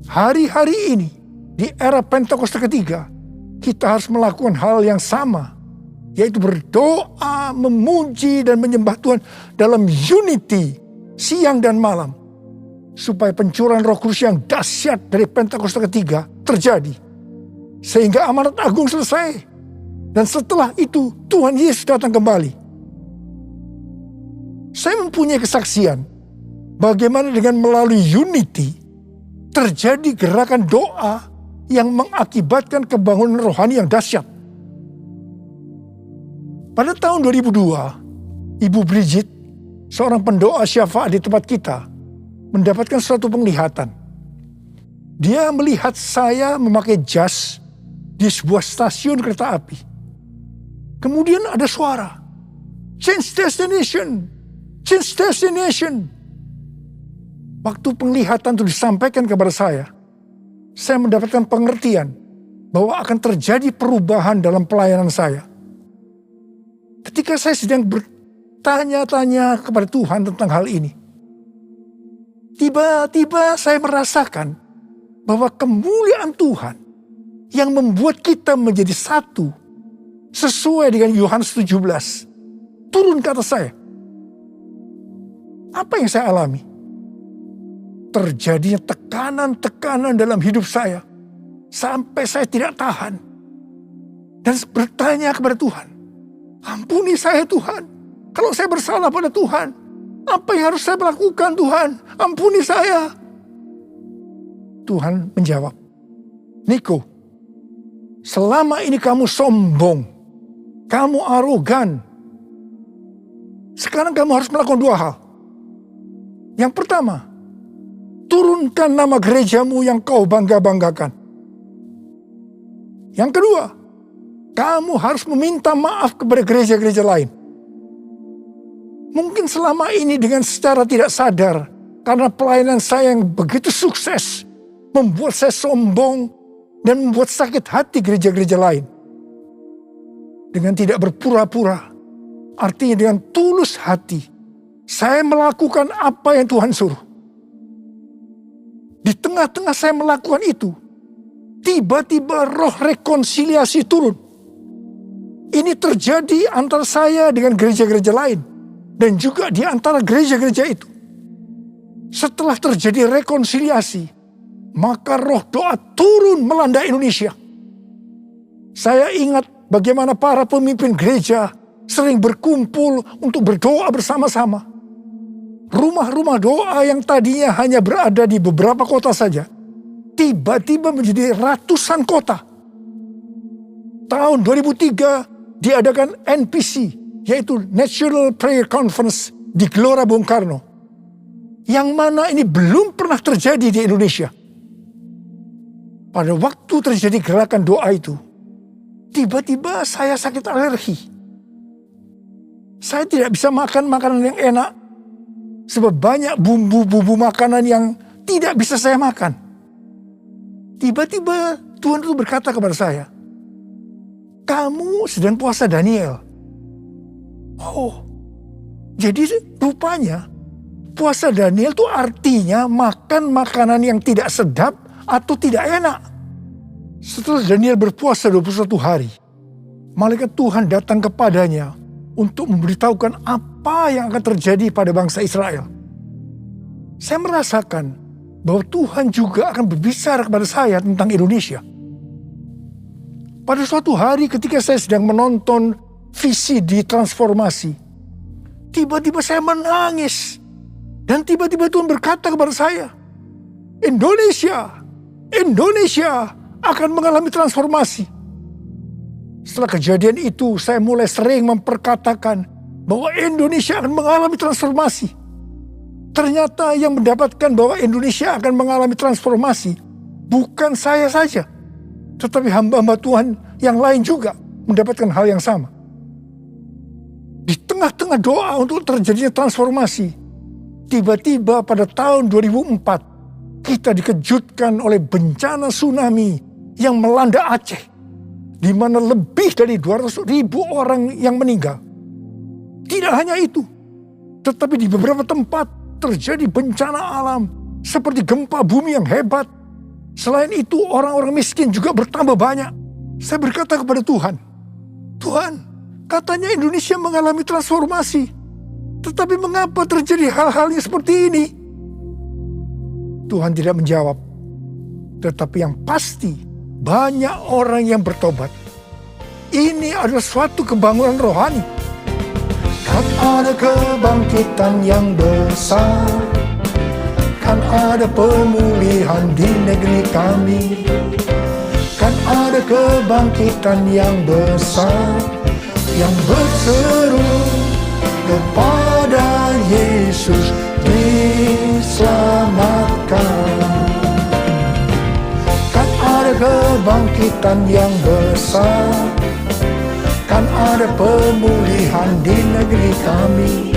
Hari-hari ini, di era Pentakosta ketiga, kita harus melakukan hal yang sama, yaitu berdoa, memuji dan menyembah Tuhan dalam unity siang dan malam, supaya pencurahan Roh Kudus yang dahsyat dari Pentakosta ketiga terjadi, sehingga amanat agung selesai, dan setelah itu Tuhan Yesus datang kembali. Saya mempunyai kesaksian bagaimana dengan melalui unity terjadi gerakan doa yang mengakibatkan kebangunan rohani yang dahsyat. Pada tahun 2002, Ibu Bridget, seorang pendoa syafaat di tempat kita, mendapatkan suatu penglihatan. Dia melihat saya memakai jas di sebuah stasiun kereta api. Kemudian ada suara, change destination, change destination. Waktu penglihatan itu disampaikan kepada saya mendapatkan pengertian bahwa akan terjadi perubahan dalam pelayanan saya. Ketika saya sedang bertanya-tanya kepada Tuhan tentang hal ini, tiba-tiba saya merasakan bahwa kemuliaan Tuhan yang membuat kita menjadi satu sesuai dengan Yohanes 17 turun ke atas saya. Apa yang saya alami? Terjadinya tekanan-tekanan dalam hidup saya sampai saya tidak tahan dan bertanya kepada Tuhan, ampuni saya Tuhan, kalau saya bersalah pada Tuhan, apa yang harus saya lakukan Tuhan, ampuni saya. Tuhan menjawab, Niko, selama ini kamu sombong, kamu arogan, sekarang kamu harus melakukan dua hal. Yang pertama, turunkan nama gerejamu yang kau bangga-banggakan. Yang kedua, kamu harus meminta maaf kepada gereja-gereja lain. Mungkin selama ini dengan secara tidak sadar, karena pelayanan saya yang begitu sukses, membuat saya sombong dan membuat sakit hati gereja-gereja lain. Dengan tidak berpura-pura, artinya dengan tulus hati, saya melakukan apa yang Tuhan suruh. Di tengah-tengah saya melakukan itu, tiba-tiba roh rekonsiliasi turun. Ini terjadi antara saya dengan gereja-gereja lain, dan juga di antara gereja-gereja itu. Setelah terjadi rekonsiliasi, maka roh doa turun melanda Indonesia. Saya ingat bagaimana para pemimpin gereja sering berkumpul untuk berdoa bersama-sama. Rumah-rumah doa yang tadinya hanya berada di beberapa kota saja, tiba-tiba menjadi ratusan kota. Tahun 2003 diadakan NPC, yaitu National Prayer Conference di Gelora Bung Karno. Yang mana ini belum pernah terjadi di Indonesia. Pada waktu terjadi gerakan doa itu, tiba-tiba saya sakit alergi. Saya tidak bisa makan makanan yang enak, sebab banyak bumbu-bumbu makanan yang tidak bisa saya makan. Tiba-tiba Tuhan itu berkata kepada saya, kamu sedang puasa Daniel. Oh, jadi rupanya puasa Daniel itu artinya makan makanan yang tidak sedap atau tidak enak. Setelah Daniel berpuasa 21 hari, malaikat Tuhan datang kepadanya untuk memberitahukan apa yang akan terjadi pada bangsa Israel. Saya merasakan bahwa Tuhan juga akan berbicara kepada saya tentang Indonesia. Pada suatu hari ketika saya sedang menonton VCD transformasi, tiba-tiba saya menangis. Dan tiba-tiba Tuhan berkata kepada saya, Indonesia akan mengalami transformasi. Setelah kejadian itu, saya mulai sering memperkatakan bahwa Indonesia akan mengalami transformasi. Ternyata yang mendapatkan bahwa Indonesia akan mengalami transformasi bukan saya saja, tetapi hamba-hamba Tuhan yang lain juga mendapatkan hal yang sama. Di tengah-tengah doa untuk terjadinya transformasi, tiba-tiba pada tahun 2004, kita dikejutkan oleh bencana tsunami yang melanda Aceh, di mana lebih dari 200.000 orang yang meninggal. Tidak hanya itu, tetapi di beberapa tempat terjadi bencana alam seperti gempa bumi yang hebat. Selain itu, orang-orang miskin juga bertambah banyak. Saya berkata kepada Tuhan, katanya Indonesia mengalami transformasi, tetapi mengapa terjadi hal-hal yang seperti ini? Tuhan tidak menjawab, tetapi yang pasti banyak orang yang bertobat. Ini adalah suatu kebangunan rohani. Kan ada kebangkitan yang besar, kan ada pemulihan di negeri kami, kan ada kebangkitan yang besar, yang berseru kepada Yesus diselamatkan. kebangkitan yang besar. Kan ada pemulihan di negeri kami.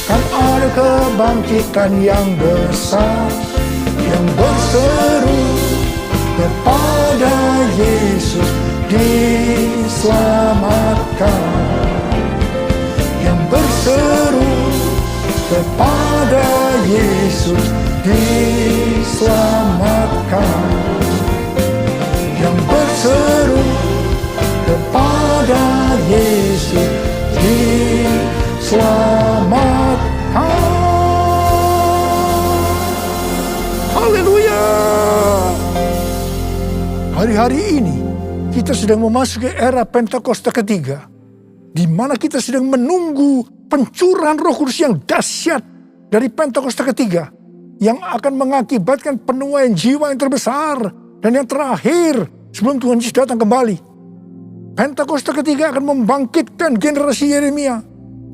Kan ada kebangkitan yang besar, yang berseru kepada Yesus diselamatkan. Yang berseru kepada Yesus diselamatkan. Yang berseru kepada Yesus diselamatkan. Haleluya. Hari-hari ini kita sedang memasuki era Pentakosta ketiga, di mana kita sedang menunggu pencurahan Roh Kudus yang dahsyat dari Pentakosta ketiga, yang akan mengakibatkan penuaian jiwa yang terbesar dan yang terakhir sebelum Tuhan Yesus datang kembali. Pentakosta ketiga akan membangkitkan generasi Yeremia,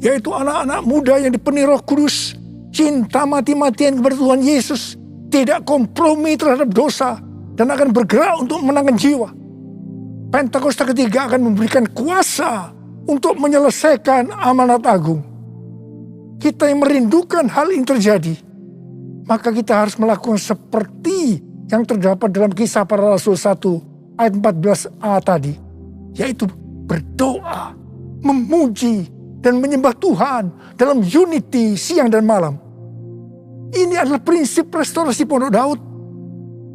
yaitu anak-anak muda yang dipenuhi Roh Kudus, cinta mati-matian kepada Tuhan Yesus, tidak kompromi terhadap dosa, dan akan bergerak untuk menangkan jiwa. Pentakosta ketiga akan memberikan kuasa untuk menyelesaikan amanat agung. Kita yang merindukan hal ini terjadi, maka kita harus melakukan seperti yang terdapat dalam Kisah Para Rasul 1 ayat 14a tadi, yaitu berdoa, memuji, dan menyembah Tuhan dalam unity siang dan malam. Ini adalah prinsip restorasi Pondok Daud.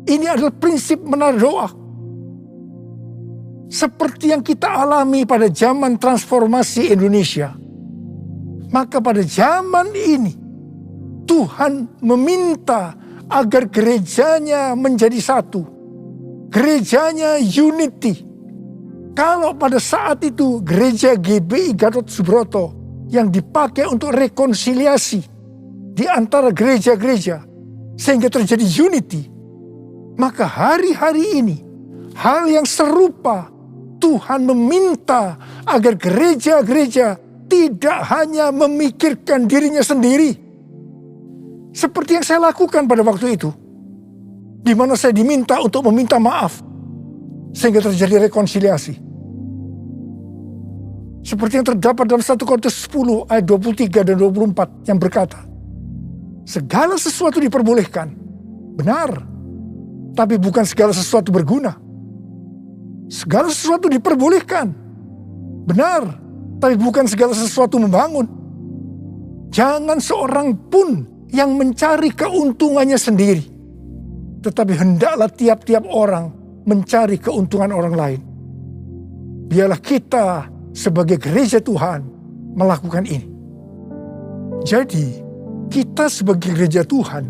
Ini adalah prinsip menara doa. Seperti yang kita alami pada zaman transformasi Indonesia, maka pada zaman ini Tuhan meminta agar gerejanya menjadi satu. Gerejanya unity. Kalau pada saat itu gereja GBI Gatot Subroto yang dipakai untuk rekonsiliasi di antara gereja-gereja sehingga terjadi unity, maka hari-hari ini hal yang serupa Tuhan meminta agar gereja-gereja tidak hanya memikirkan dirinya sendiri. Seperti yang saya lakukan pada waktu itu, di mana saya diminta untuk meminta maaf sehingga terjadi rekonsiliasi. Seperti yang terdapat dalam 1 Korintus 10 ayat 23 dan 24 yang berkata, segala sesuatu diperbolehkan, benar, tapi bukan segala sesuatu berguna. Segala sesuatu diperbolehkan, benar, tapi bukan segala sesuatu membangun. Jangan seorang pun yang mencari keuntungannya sendiri, tetapi hendaklah tiap-tiap orang mencari keuntungan orang lain. Biarlah kita sebagai gereja Tuhan melakukan ini. Jadi, kita sebagai gereja Tuhan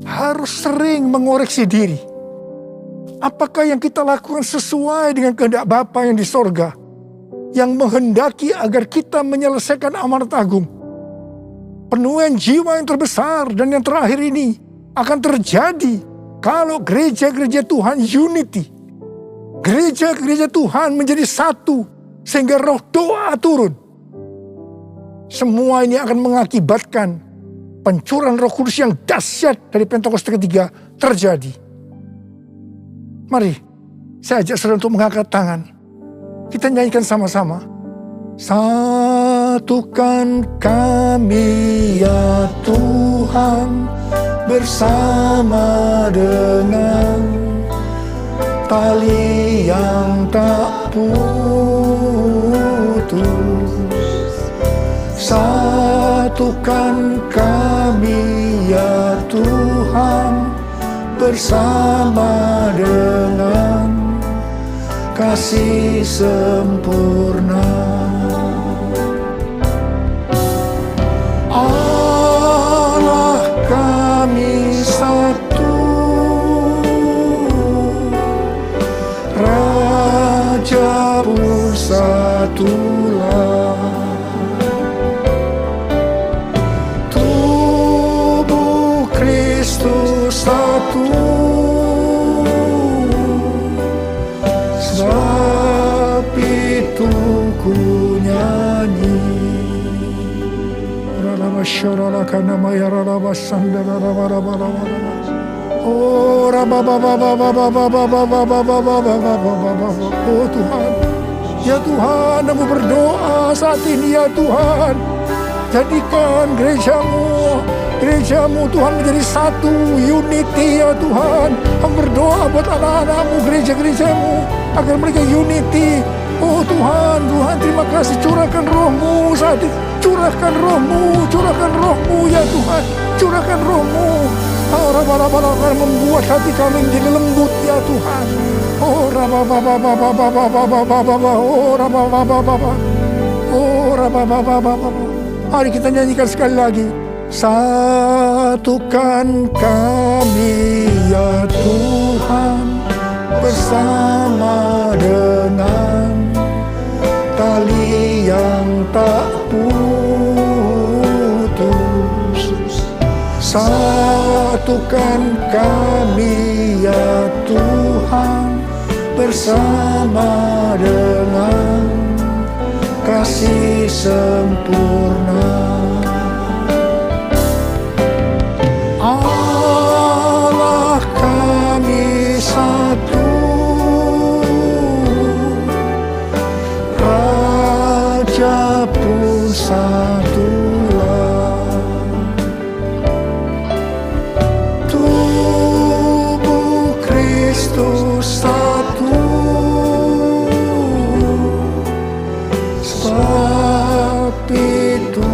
harus sering mengoreksi diri. Apakah yang kita lakukan sesuai dengan kehendak Bapa yang di sorga, yang menghendaki agar kita menyelesaikan amanat agung? Penuaian jiwa yang terbesar dan yang terakhir ini akan terjadi kalau gereja-gereja Tuhan unity. Gereja-gereja Tuhan menjadi satu sehingga roh doa turun. Semua ini akan mengakibatkan pencurahan Roh Kudus yang dahsyat dari Pentakosta ketiga terjadi. Mari saya ajak saudara untuk mengangkat tangan. Kita nyanyikan sama-sama. Satukan kami ya Tuhan bersama dengan tali yang tak putus. Satukan kami ya Tuhan bersama dengan kasih sempurna. Allah kami satu, Raja pun satulah. Tubuh Kristus satu, sebab itu ku nyanyi. Ralama syarala kana maya ralama sandara ralama ralama. Oh Tuhan, ya Tuhan, aku berdoa saat ini ya Tuhan, jadikan gerejamu Tuhan menjadi satu, unity ya Tuhan. Aku berdoa buat anak-anakmu, gereja-gerejamu, agar mereka unity. Oh Tuhan, terima kasih, curahkan rohmu saat ini. Curahkan rohmu ya Tuhan. Curahkan rohmu. Akan membuat hati kami menjadi lembut ya Tuhan. Mari kita nyanyikan sekali lagi. Satukan kami ya Tuhan, bersama dengan tali yang tak putus. Satukan kami ya Tuhan, bersama dengan kasih sempurna. Allah kami satu, Raja pun satulah. Tubuh Kristus satu, sebab itu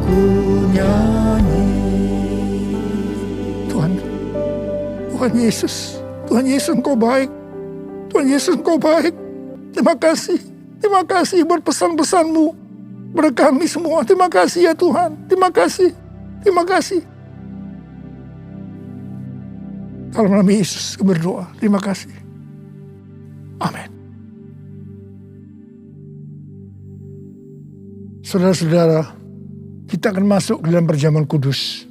ku nyanyi. Tuhan Yesus, Engkau baik. Tuhan Yesus, Engkau baik. Terima kasih buat pesan-pesan-Mu kepada kami semua. Terima kasih ya Tuhan, terima kasih. Dalam nama Yesus berdoa, terima kasih. Amin. Saudara-saudara, kita akan masuk dalam perjamuan kudus.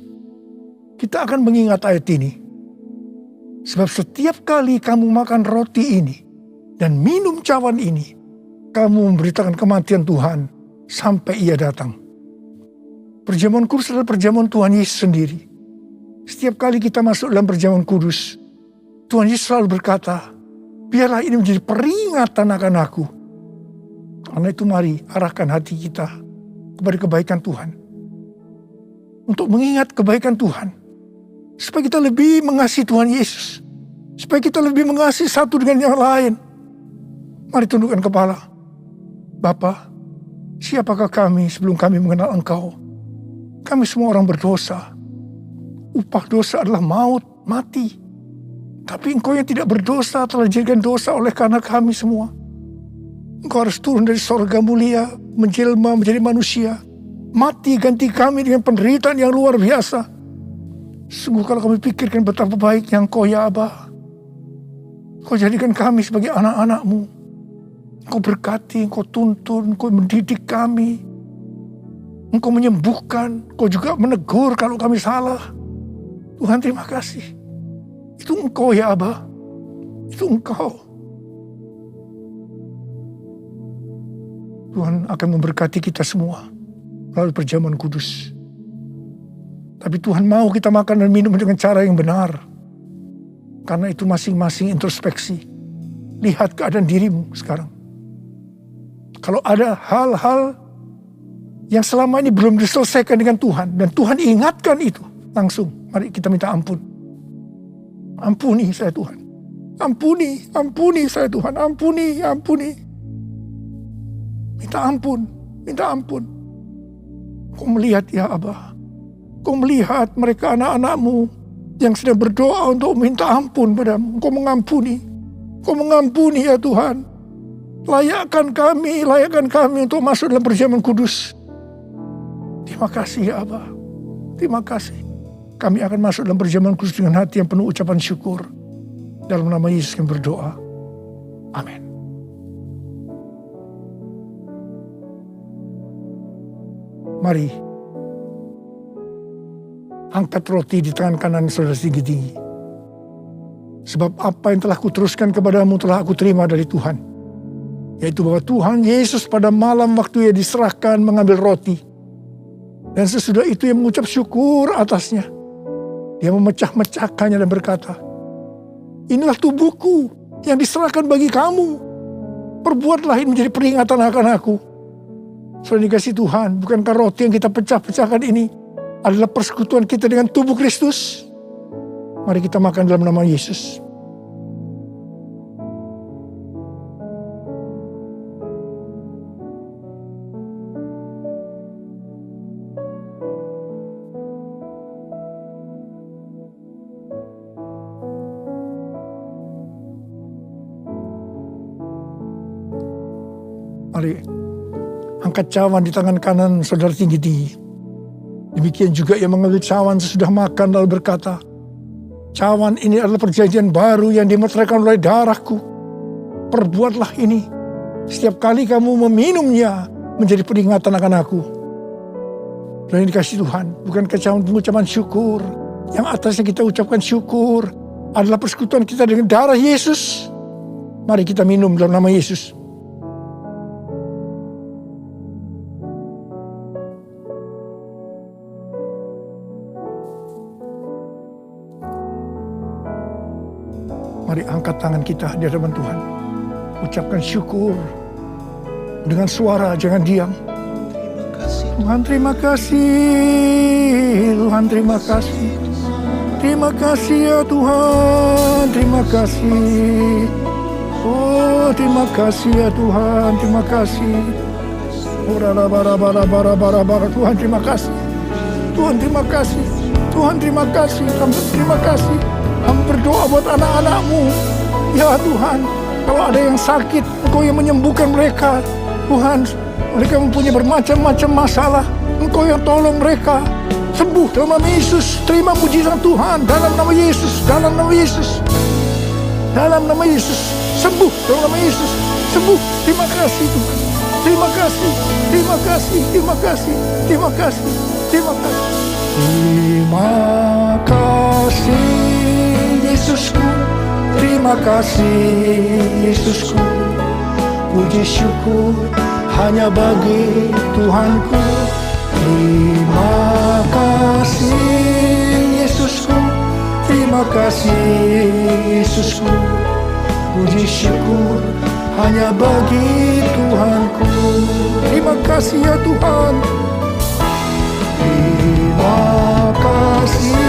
Kita akan mengingat ayat ini. Sebab setiap kali kamu makan roti ini dan minum cawan ini, kamu memberitakan kematian Tuhan sampai Ia datang. Perjamuan kudus adalah perjamuan Tuhan Yesus sendiri. Setiap kali kita masuk dalam perjamuan kudus, Tuhan Yesus selalu berkata, biarlah ini menjadi peringatan akan aku. Karena itu mari arahkan hati kita kepada kebaikan Tuhan. Untuk mengingat kebaikan Tuhan. Supaya kita lebih mengasihi Tuhan Yesus. Supaya kita lebih mengasihi satu dengan yang lain. Mari tundukkan kepala. Bapa, siapakah kami sebelum kami mengenal Engkau? Kami semua orang berdosa. Upah dosa adalah maut, mati. Tapi Engkau yang tidak berdosa telah dijadikan dosa oleh karena kami semua. Engkau harus turun dari sorga mulia, menjelma menjadi manusia. Mati ganti kami dengan penderitaan yang luar biasa. Sungguh kalau kami pikirkan betapa baiknya Engkau ya Aba. Engkau jadikan kami sebagai anak-anak-Mu. Engkau berkati, Engkau tuntun, Engkau mendidik kami. Engkau menyembuhkan, Engkau juga menegur kalau kami salah. Tuhan terima kasih. Itu Engkau ya Aba. Itu Engkau. Tuhan akan memberkati kita semua melalui perjamuan kudus. Tapi Tuhan mau kita makan dan minum dengan cara yang benar. Karena itu masing-masing introspeksi. Lihat keadaan dirimu sekarang. Kalau ada hal-hal yang selama ini belum diselesaikan dengan Tuhan. Dan Tuhan ingatkan itu. Langsung mari kita minta ampun. Ampuni saya Tuhan. Ampuni saya Tuhan. Ampuni. Minta ampun. Kau melihat ya Abah. Kau melihat mereka anak-anak-Mu yang sedang berdoa untuk minta ampun padamu. Kau mengampuni ya Tuhan. Layakkan kami untuk masuk dalam perjamuan kudus. Terima kasih ya Abah. Terima kasih. Kami akan masuk dalam perjamuan kudus dengan hati yang penuh ucapan syukur. Dalam nama Yesus kami berdoa. Amin. Mari. Angkat roti di tangan kanan saudara tinggi-tinggi. Sebab apa yang telah kuteruskan kepadamu telah aku terima dari Tuhan. Yaitu bahwa Tuhan Yesus pada malam waktu Ia diserahkan mengambil roti. Dan sesudah itu Ia mengucap syukur atasnya. Dia memecah-mecahkannya dan berkata, inilah tubuhku yang diserahkan bagi kamu. Perbuatlah ini menjadi peringatan akan aku. Saudara dikasih Tuhan, bukankah roti yang kita pecah-pecahkan ini adalah persekutuan kita dengan tubuh Kristus? Mari kita makan dalam nama Yesus. Mari angkat cawan di tangan kanan saudara tinggi-tinggi. Demikian juga ia mengambil cawan sesudah makan lalu berkata, cawan ini adalah perjanjian baru yang dimeteraikan oleh darahku. Perbuatlah ini setiap kali kamu meminumnya menjadi peringatan akan aku. Dan dikasih Tuhan, bukan cawan pengucapan syukur. Yang atasnya kita ucapkan syukur adalah persekutuan kita dengan darah Yesus. Mari kita minum dalam nama Yesus. Mari angkat tangan kita di hadapan Tuhan. Ucapkan syukur. Dengan suara, jangan diam. Tuhan terima kasih. Tuhan terima kasih. Terima kasih ya Tuhan. Terima kasih. Oh terima kasih ya Tuhan. Terima kasih. Tuhan terima kasih. Tuhan terima kasih. Tuhan terima kasih. Terima kasih. Kami berdoa buat anak-anak-Mu. Ya Tuhan, kalau ada yang sakit, Engkau yang menyembuhkan mereka. Tuhan, mereka mempunyai bermacam-macam masalah. Engkau yang tolong mereka. Sembuh dalam nama Yesus. Terima mujizat Tuhan dalam nama Yesus. Dalam nama Yesus. Dalam nama Yesus. Sembuh dalam nama Yesus. Sembuh. Terima kasih Tuhan. Terima kasih. Terima kasih. Terima kasih. Terima kasih. Terima kasih. Terima kasih. Yesusku, terima kasih Yesusku. Puji syukur hanya bagi Tuhanku. Terima kasih Yesusku. Terima kasih Yesusku. Puji syukur hanya bagi Tuhanku. Terima kasih ya Tuhan. Terima kasih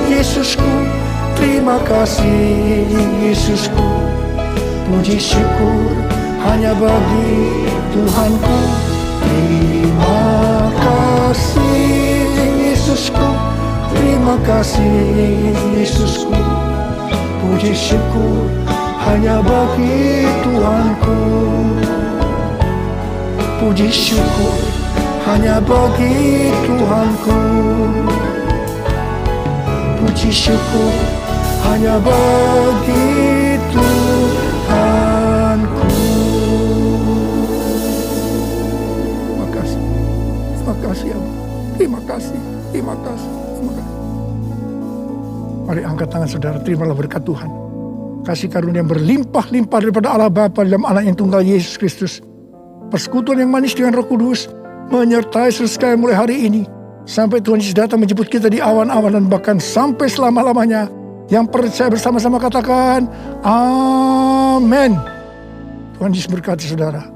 Yesusku. Terima kasih Yesusku. Puji syukur hanya bagi Tuhanku. Terima kasih Yesusku. Terima kasih Yesusku. Puji syukur hanya bagi Tuhanku. Puji syukur hanya bagi Tuhanku. Puji syukur hanya bagi Tuhanku. Terima kasih. Terima kasih ya. Terima kasih. Terima kasih. Terima kasih. Mari angkat tangan saudara, terimalah berkat Tuhan. Kasih karunia yang berlimpah-limpah daripada Allah Bapa dalam Anak yang tunggal Yesus Kristus. Persekutuan yang manis dengan Roh Kudus menyertai saudara sekalian mulai hari ini. Sampai Tuhan Yesus datang menjemput kita di awan-awan dan bahkan sampai selama-lamanya. Yang percaya bersama-sama katakan, Amin. Tuhan Yesus berkati saudara.